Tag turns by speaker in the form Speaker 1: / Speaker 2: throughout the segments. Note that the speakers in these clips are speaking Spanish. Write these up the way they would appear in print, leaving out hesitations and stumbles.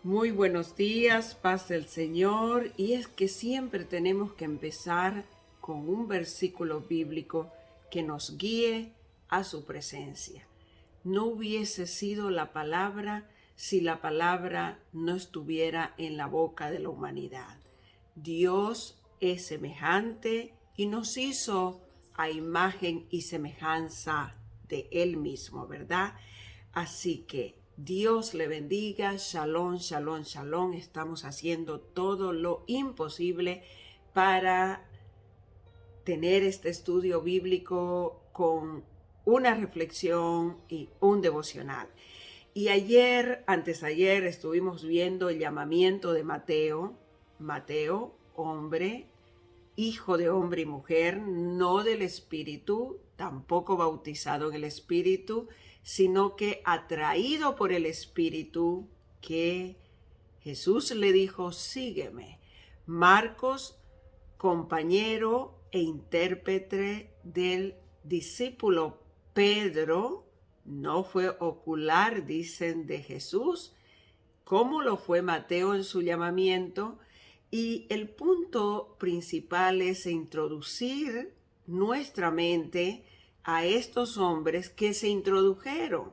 Speaker 1: Muy buenos días, paz del Señor. Y es que siempre tenemos que empezar con un versículo bíblico que nos guíe a su presencia. No hubiese sido la palabra si la palabra no estuviera en la boca de la humanidad. Dios es semejante y nos hizo a imagen y semejanza de Él mismo, ¿verdad? Así que Dios le bendiga, shalom, shalom, shalom. Estamos haciendo todo lo imposible para tener este estudio bíblico con una reflexión y un devocional. Y antes de ayer, estuvimos viendo el llamamiento de Mateo. Mateo, hombre, hijo de hombre y mujer, no del Espíritu, tampoco bautizado en el Espíritu, sino que atraído por el Espíritu, que Jesús le dijo, sígueme. Marcos, compañero e intérprete del discípulo Pedro, no fue ocular, dicen, de Jesús, como lo fue Mateo en su llamamiento. Y el punto principal es introducir nuestra mente a estos hombres que se introdujeron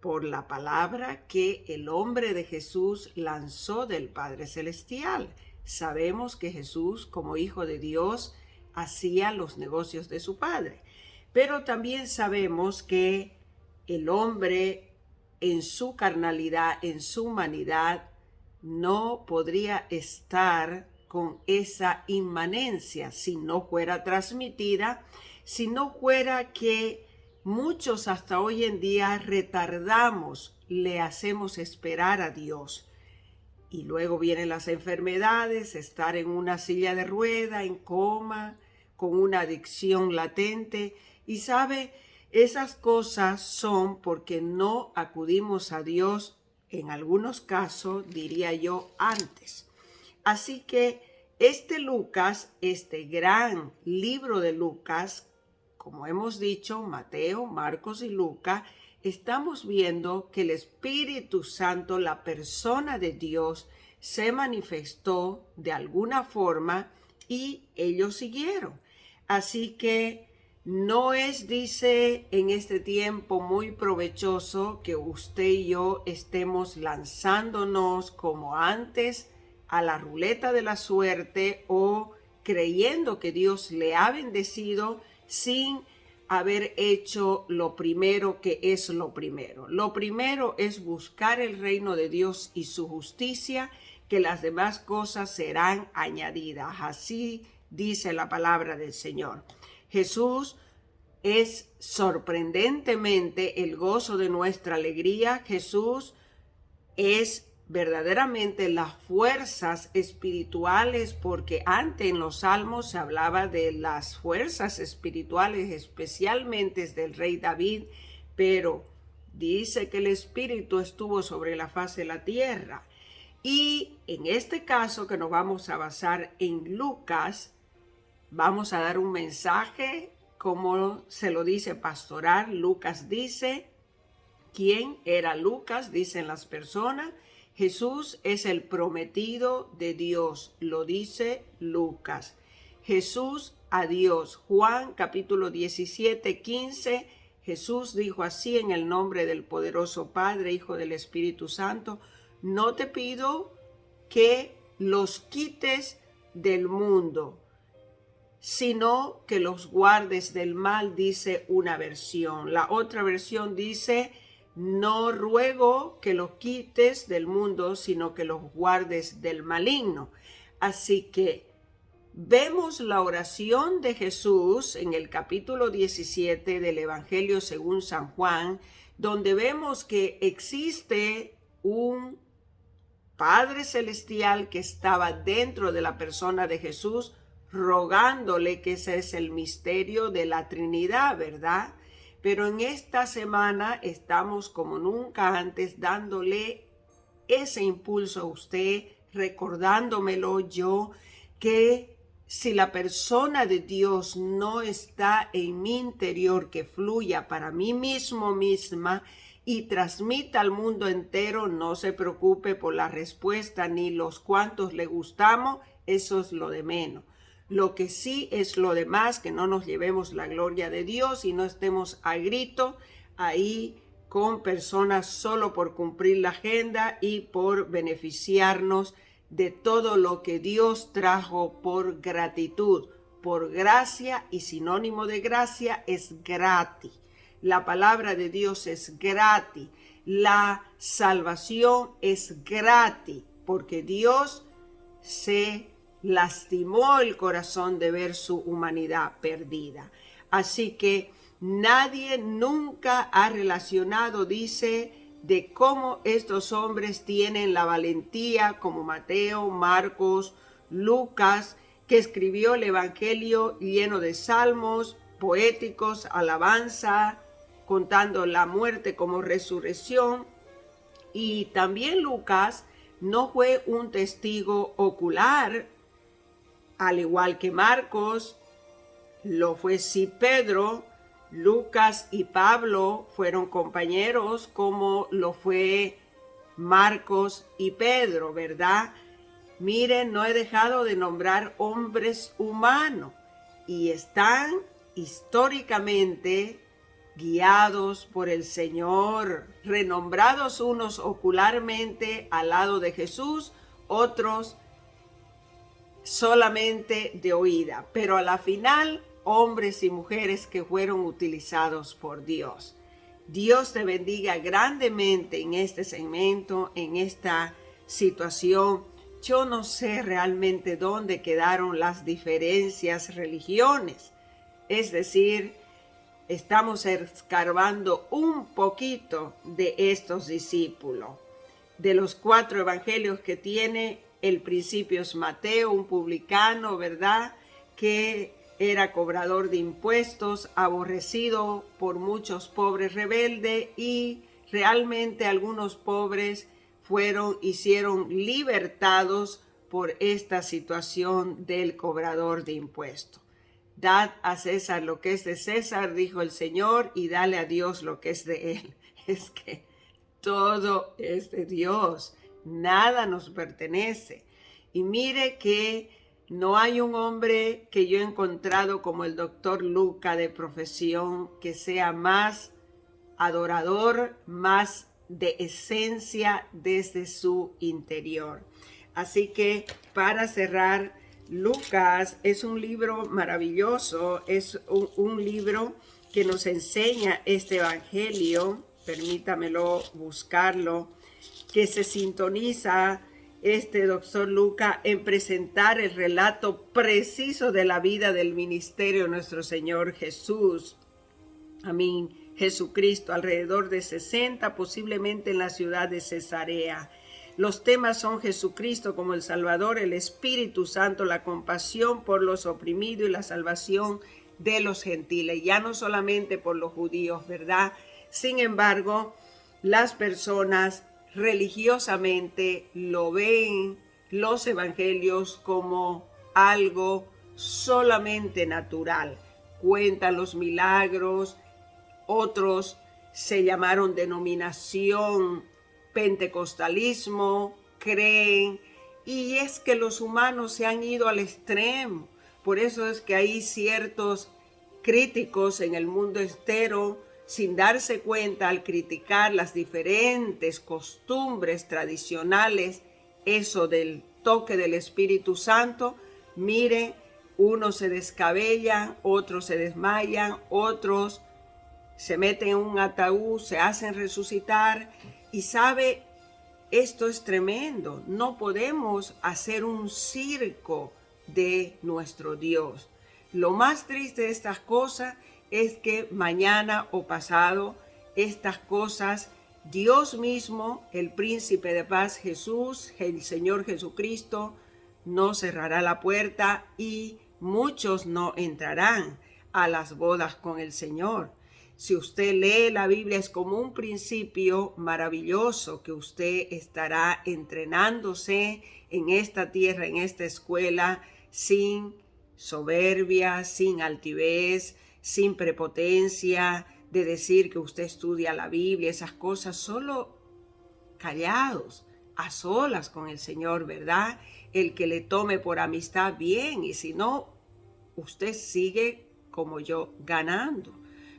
Speaker 1: por la palabra que el hombre de Jesús lanzó del Padre Celestial. Sabemos que Jesús, como Hijo de Dios, hacía los negocios de su Padre. Pero también sabemos que el hombre en su carnalidad, en su humanidad, no podría estar con esa inmanencia si no fuera transmitida, si no fuera que muchos hasta hoy en día retardamos, le hacemos esperar a Dios. Y luego vienen las enfermedades, estar en una silla de rueda, en coma, con una adicción latente. Y sabe, esas cosas son porque no acudimos a Dios, en algunos casos, diría yo, antes. Así que Lucas, este gran libro de Lucas, como hemos dicho, Mateo, Marcos y Lucas, estamos viendo que el Espíritu Santo, la persona de Dios, se manifestó de alguna forma y ellos siguieron. Así que no es, dice, en este tiempo muy provechoso que usted y yo estemos lanzándonos como antes a la ruleta de la suerte o creyendo que Dios le ha bendecido sin haber hecho lo primero que es lo primero. Lo primero es buscar el reino de Dios y su justicia, que las demás cosas serán añadidas. Así dice la palabra del Señor. Jesús es sorprendentemente el gozo de nuestra alegría. Jesús es verdaderamente las fuerzas espirituales, porque antes en los salmos se hablaba de las fuerzas espirituales, especialmente del rey David, pero dice que el Espíritu estuvo sobre la faz de la tierra. Y en este caso que nos vamos a basar en Lucas, vamos a dar un mensaje, como se lo dice pastoral. Lucas dice, ¿quién era Lucas? Dicen las personas. Jesús es el prometido de Dios, lo dice Lucas. Jesús a Dios. Juan capítulo 17, 15. Jesús dijo así: en el nombre del poderoso Padre, Hijo del Espíritu Santo, no te pido que los quites del mundo, sino que los guardes del mal, dice una versión. La otra versión dice: no ruego que los quites del mundo, sino que los guardes del maligno. Así que vemos la oración de Jesús en el capítulo 17 del Evangelio según San Juan, donde vemos que existe un Padre Celestial que estaba dentro de la persona de Jesús, rogándole, que ese es el misterio de la Trinidad, ¿verdad? Pero en esta semana estamos como nunca antes dándole ese impulso a usted, recordándomelo yo, que si la persona de Dios no está en mi interior, que fluya para mí misma, y transmita al mundo entero. No se preocupe por la respuesta ni los cuantos le gustamos, eso es lo de menos. Lo que sí es lo demás, que no nos llevemos la gloria de Dios y no estemos a grito ahí con personas solo por cumplir la agenda y por beneficiarnos de todo lo que Dios trajo por gratitud, por gracia, y sinónimo de gracia es gratis. La palabra de Dios es gratis. La salvación es gratis, porque Dios se lastimó el corazón de ver su humanidad perdida. Así que nadie nunca ha relacionado, dice, de cómo estos hombres tienen la valentía, como Mateo, Marcos, Lucas, que escribió el Evangelio lleno de salmos poéticos, alabanza, contando la muerte como resurrección. Y también Lucas no fue un testigo ocular, al igual que Marcos, lo fue sí Pedro. Lucas y Pablo fueron compañeros, como lo fue Marcos y Pedro, ¿verdad? Miren, no he dejado de nombrar hombres humanos y están históricamente guiados por el Señor, renombrados unos ocularmente al lado de Jesús, otros solamente de oída, pero a la final hombres y mujeres que fueron utilizados por Dios. Dios te bendiga grandemente en este segmento, en esta situación. Yo no sé realmente dónde quedaron las diferencias religiones, es decir, estamos escarbando un poquito de estos discípulos. De los 4 evangelios que tiene, el principio es Mateo, un publicano, ¿verdad?, que era cobrador de impuestos, aborrecido por muchos pobres rebeldes, y realmente algunos pobres hicieron libertados por esta situación del cobrador de impuestos. Dad a César lo que es de César, dijo el Señor, y dale a Dios lo que es de él. Es que todo es de Dios, nada nos pertenece. Y mire que no hay un hombre que yo he encontrado como el doctor Luca de profesión que sea más adorador, más de esencia desde su interior. Así que para cerrar, Lucas es un libro maravilloso, es un libro que nos enseña este evangelio, permítamelo buscarlo, que se sintoniza este doctor Lucas en presentar el relato preciso de la vida del ministerio de nuestro Señor Jesús. Jesucristo, alrededor de 60, posiblemente en la ciudad de Cesarea. Los temas son Jesucristo como el Salvador, el Espíritu Santo, la compasión por los oprimidos y la salvación de los gentiles, ya no solamente por los judíos, ¿verdad? Sin embargo, las personas religiosamente lo ven, los evangelios, como algo solamente natural. Cuentan los milagros. Otros se llamaron denominación pentecostalismo, creen, y es que los humanos se han ido al extremo. Por eso es que hay ciertos críticos en el mundo entero, sin darse cuenta, al criticar las diferentes costumbres tradicionales, eso del toque del Espíritu Santo, mire, unos se descabellan, otros se desmayan, otros se meten en un ataúd, se hacen resucitar. Y sabe, esto es tremendo. No podemos hacer un circo de nuestro Dios. Lo más triste de estas cosas es que mañana o pasado, estas cosas, Dios mismo, el príncipe de paz Jesús, el Señor Jesucristo, no cerrará la puerta y muchos no entrarán a las bodas con el Señor. Si usted lee la Biblia, es como un principio maravilloso que usted estará entrenándose en esta tierra, en esta escuela, sin soberbia, sin altivez, sin prepotencia, de decir que usted estudia la Biblia, esas cosas, solo callados, a solas con el Señor, ¿verdad? El que le tome por amistad, bien, y si no, usted sigue como yo, ganando.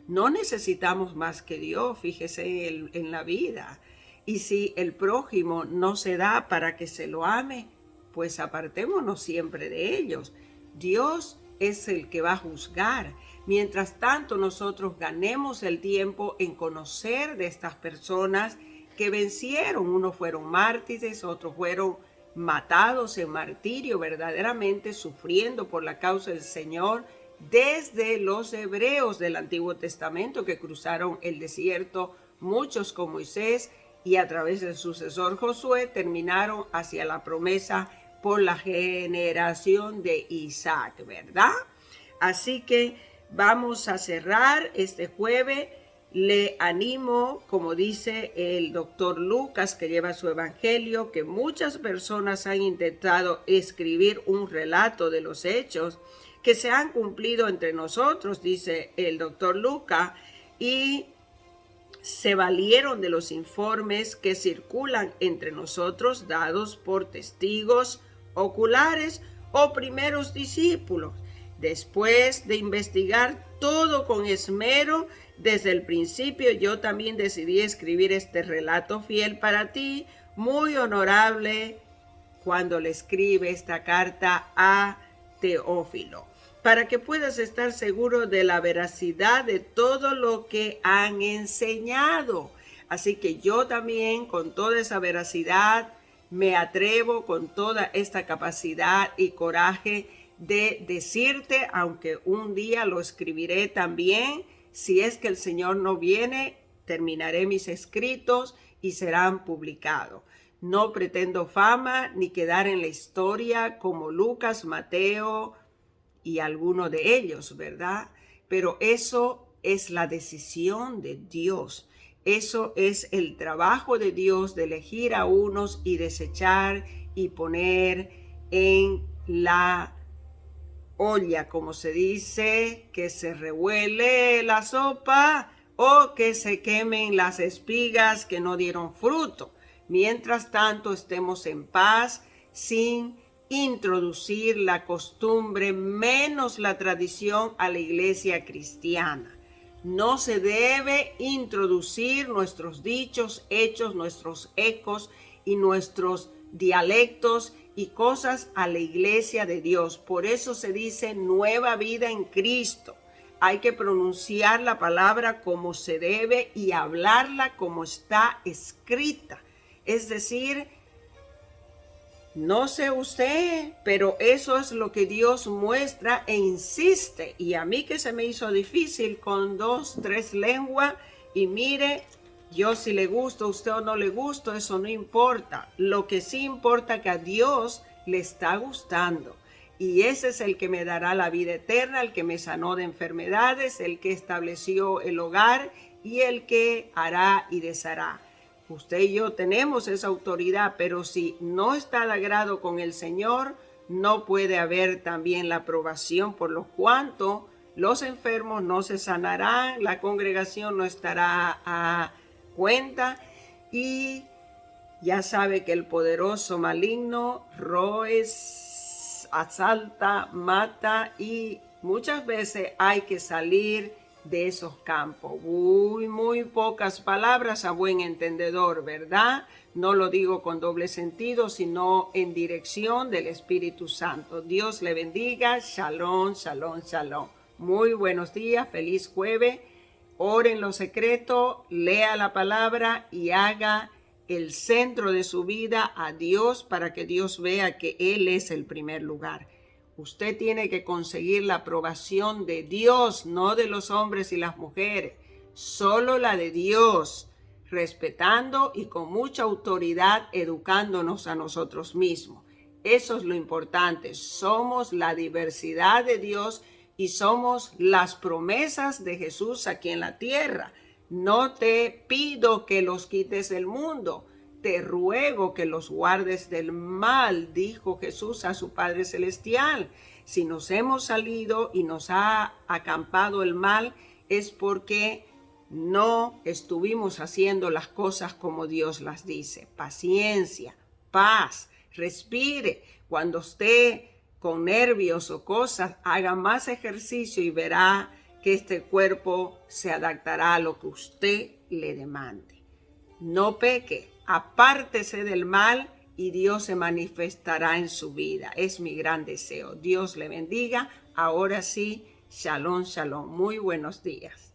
Speaker 1: No necesitamos más que Dios, fíjese en la vida. Y si el prójimo no se da para que se lo ame, pues apartémonos siempre de ellos. Dios es el que va a juzgar. Mientras tanto, nosotros ganemos el tiempo en conocer de estas personas que vencieron. Unos fueron mártires, otros fueron matados en martirio, verdaderamente sufriendo por la causa del Señor, desde los hebreos del Antiguo Testamento que cruzaron el desierto, muchos con Moisés, y a través del sucesor Josué terminaron hacia la promesa por la generación de Isaac, ¿verdad? Así que vamos a cerrar este jueves. Le animo, como dice el doctor Lucas, que lleva su evangelio, que muchas personas han intentado escribir un relato de los hechos que se han cumplido entre nosotros, dice el doctor Lucas, y se valieron de los informes que circulan entre nosotros dados por testigos oculares o primeros discípulos. Después de investigar todo con esmero, desde el principio yo también decidí escribir este relato fiel para ti, muy honorable, cuando le escribe esta carta a Teófilo, para que puedas estar seguro de la veracidad de todo lo que han enseñado. Así que yo también, con toda esa veracidad, me atrevo con toda esta capacidad y coraje de decirte, aunque un día lo escribiré también, si es que el Señor no viene, terminaré mis escritos y serán publicados. No pretendo fama ni quedar en la historia como Lucas, Mateo y alguno de ellos, ¿verdad? Pero eso es la decisión de Dios. Eso es el trabajo de Dios, de elegir a unos y desechar y poner en la olla, como se dice, que se revuele la sopa o que se quemen las espigas que no dieron fruto. Mientras tanto, estemos en paz sin introducir la costumbre menos la tradición a la iglesia cristiana. No se debe introducir nuestros dichos, hechos, nuestros ecos y nuestros dialectos y cosas a la iglesia de Dios. Por eso se dice nueva vida en Cristo. Hay que pronunciar la palabra como se debe y hablarla como está escrita. Es decir, no sé usted, pero eso es lo que Dios muestra e insiste. Y a mí que se me hizo difícil con 2, 3 lenguas, y mire, yo si le gusto a usted o no le gusto, eso no importa. Lo que sí importa es que a Dios le está gustando. Y ese es el que me dará la vida eterna, el que me sanó de enfermedades, el que estableció el hogar y el que hará y deshará. Usted y yo tenemos esa autoridad, pero si no está de agrado con el Señor, no puede haber también la aprobación, por lo cuanto los enfermos no se sanarán, la congregación no estará a cuenta y ya sabe que el poderoso maligno roe, asalta, mata y muchas veces hay que salir de esos campos. Muy pocas palabras a buen entendedor, ¿verdad? No lo digo con doble sentido, sino en dirección del Espíritu Santo. Dios le bendiga. Shalom, shalom, shalom. Muy buenos días, feliz jueves. Ore en lo secreto, lea la palabra y haga el centro de su vida a Dios para que Dios vea que Él es el primer lugar. Usted tiene que conseguir la aprobación de Dios, no de los hombres y las mujeres, solo la de Dios, respetando y con mucha autoridad educándonos a nosotros mismos. Eso es lo importante, somos la diversidad de Dios y somos las promesas de Jesús aquí en la tierra. No te pido que los quites del mundo, te ruego que los guardes del mal, dijo Jesús a su Padre Celestial. Si nos hemos salido y nos ha acampado el mal, es porque no estuvimos haciendo las cosas como Dios las dice. Paciencia, paz, respire. Cuando esté con nervios o cosas, haga más ejercicio y verá que este cuerpo se adaptará a lo que usted le demande. No peque, apártese del mal y Dios se manifestará en su vida. Es mi gran deseo. Dios le bendiga. Ahora sí, shalom, shalom. Muy buenos días.